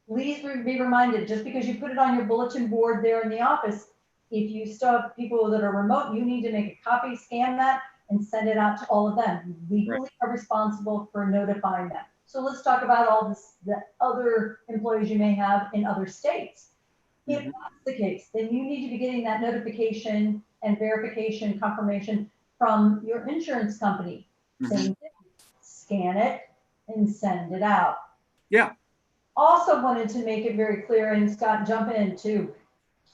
please be reminded, just because you put it on your bulletin board there in the office, if you still have people that are remote, you need to make a copy, scan that, and send it out to all of them. You legally are responsible for notifying them. So let's talk about all the other employees you may have in other states. If that's the case, then you need to be getting that notification and verification confirmation from your insurance company. Same thing, scan it and send it out. Yeah. Also wanted to make it very clear, and Scott, jump in too.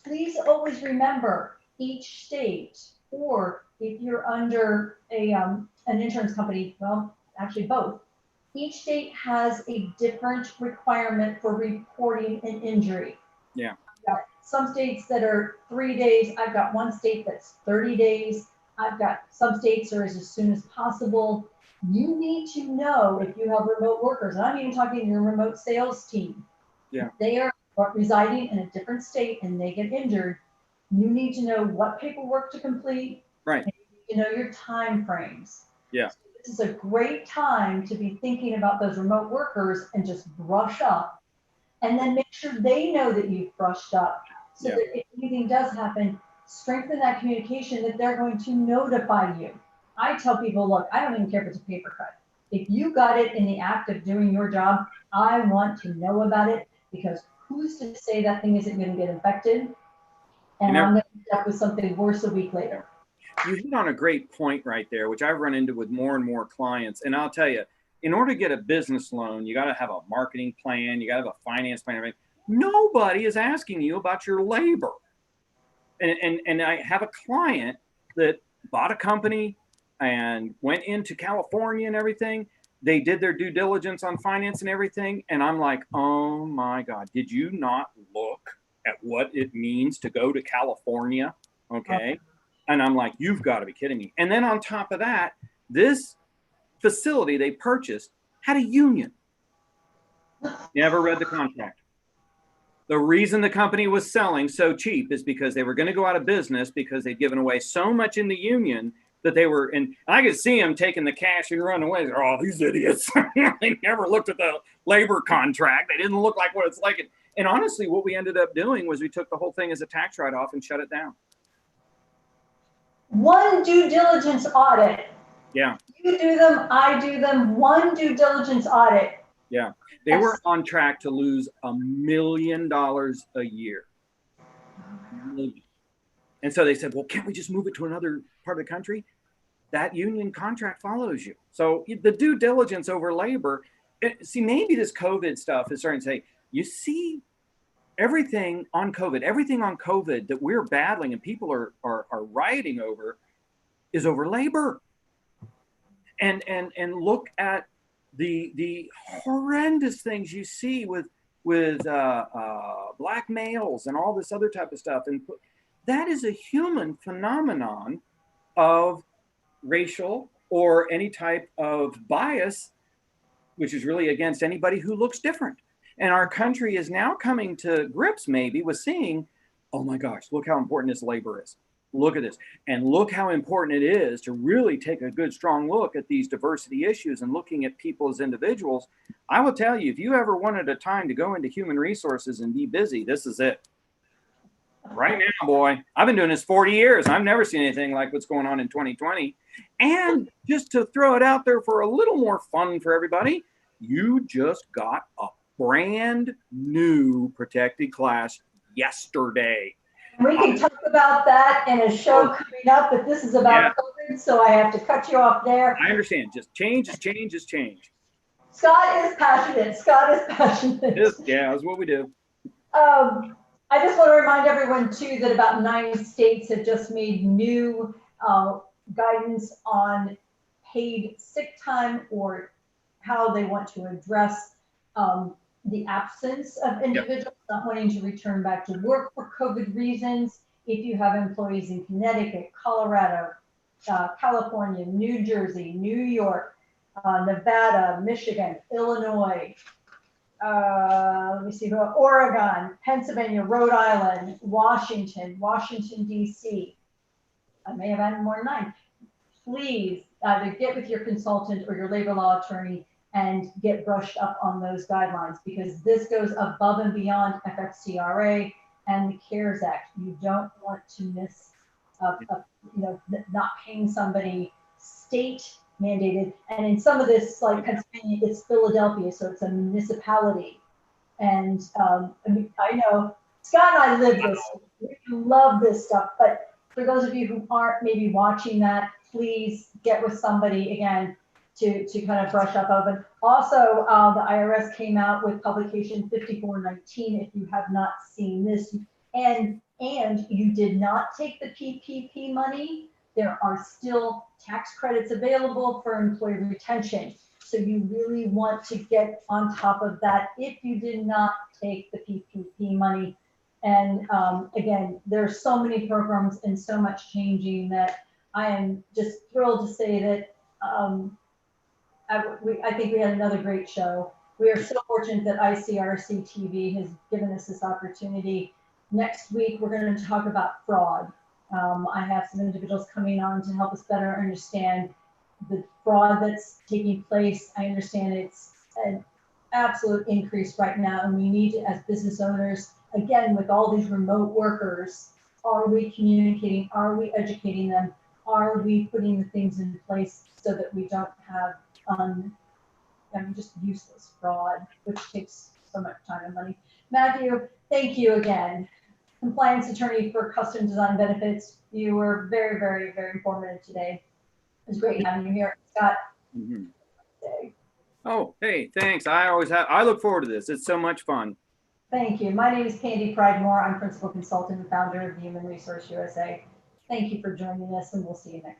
Please always remember each state, or if you're under an insurance company, well, actually both. Each state has a different requirement for reporting an injury. Yeah. I've got some states that are 3 days. I've got one state that's 30 days. I've got some states that are as soon as possible. You need to know if you have remote workers, and I'm even talking your remote sales team. Yeah. If they are residing in a different state and they get injured, you need to know what paperwork to complete. Right. And you know your time frames. Yeah. So this is a great time to be thinking about those remote workers and just brush up, and then make sure they know that you've brushed up, so that if anything does happen, strengthen that communication that they're going to notify you. I tell people, look, I don't even care if it's a paper cut. If you got it in the act of doing your job, I want to know about it, because who's to say that thing isn't going to get infected and I'm going to end up with something worse a week later. You hit on a great point right there, which I've run into with more and more clients. And I'll tell you, in order to get a business loan, you got to have a marketing plan, you got to have a finance plan, everything. Nobody is asking you about your labor. And I have a client that bought a company and went into California and everything. They did their due diligence on finance and everything. And I'm like, oh my God, did you not look at what it means to go to California? Okay. And I'm like, you've got to be kidding me. And then on top of that, this facility they purchased had a union. Never read the contract. The reason the company was selling so cheap is because they were going to go out of business because they'd given away so much in the union that they were, and I could see them taking the cash and running away. They're, oh, these idiots. They never looked at the labor contract. They didn't look like what it's like. And honestly, what we ended up doing was we took the whole thing as a tax write-off and shut it down. One due diligence audit. Yeah. You do them, I do them. One due diligence audit. Yeah. They were on track to lose $1 million a year. And so they said, well, can't we just move it to another part of the country? That union contract follows you. So the due diligence over labor, see, maybe this COVID stuff is starting to say, you see, everything on COVID that we're battling and people are rioting over is over labor. And look at the horrendous things you see with black males and all this other type of stuff. And that is a human phenomenon of racial or any type of bias which is really against anybody who looks different. And our country is now coming to grips maybe with seeing, oh my gosh, look how important this labor is. Look at this. And look how important it is to really take a good, strong look at these diversity issues and looking at people as individuals. I will tell you, if you ever wanted a time to go into human resources and be busy, this is it. Right now, boy, I've been doing this 40 years. I've never seen anything like what's going on in 2020. And just to throw it out there for a little more fun for everybody, you just got a brand new protected class yesterday. We can talk about that in a show coming up, but this is about COVID, so I have to cut you off there. I understand. Just change is change is change. Scott is passionate. Scott is passionate. Yeah, that's what we do. I just want to remind everyone too that about 9 states have just made new guidance on paid sick time or how they want to address the absence of individuals not wanting to return back to work for COVID reasons. If you have employees in Connecticut, Colorado, California, New Jersey, New York, Nevada, Michigan, Illinois, let me see, Oregon, Pennsylvania, Rhode Island, Washington, DC. I may have added more than 9. Please either get with your consultant or your labor law attorney and get brushed up on those guidelines, because this goes above and beyond FFCRA and the CARES Act. You don't want to miss, not paying somebody state mandated. And in some of this, like Pennsylvania, it's Philadelphia, so it's a municipality. And I know Scott and I live this. We love this stuff. But for those of you who aren't maybe watching that, please get with somebody again to kind of brush up over. Also, the IRS came out with publication 5419. If you have not seen this, and you did not take the PPP money, there are still tax credits available for employee retention. So you really want to get on top of that if you did not take the PPP money. And again, there's so many programs and so much changing that I am just thrilled to say that I think we had another great show. We are so fortunate that ICRC-TV has given us this opportunity. Next week, we're going to talk about fraud. I have some individuals coming on to help us better understand the fraud that's taking place. I understand it's an absolute increase right now, and we need to, as business owners, again, with all these remote workers, are we communicating? Are we educating them? Are we putting the things in place so that we don't have just useless fraud, which takes so much time and money? Matthew, thank you again. Compliance attorney for custom design benefits. You were very, very, very informative today. It was great having you here, Scott. Mm-hmm. Oh, hey, thanks. I look forward to this. It's so much fun. Thank you. My name is Candy Pridemore. I'm principal consultant and founder of Human Resource USA. Thank you for joining us, and we'll see you next week.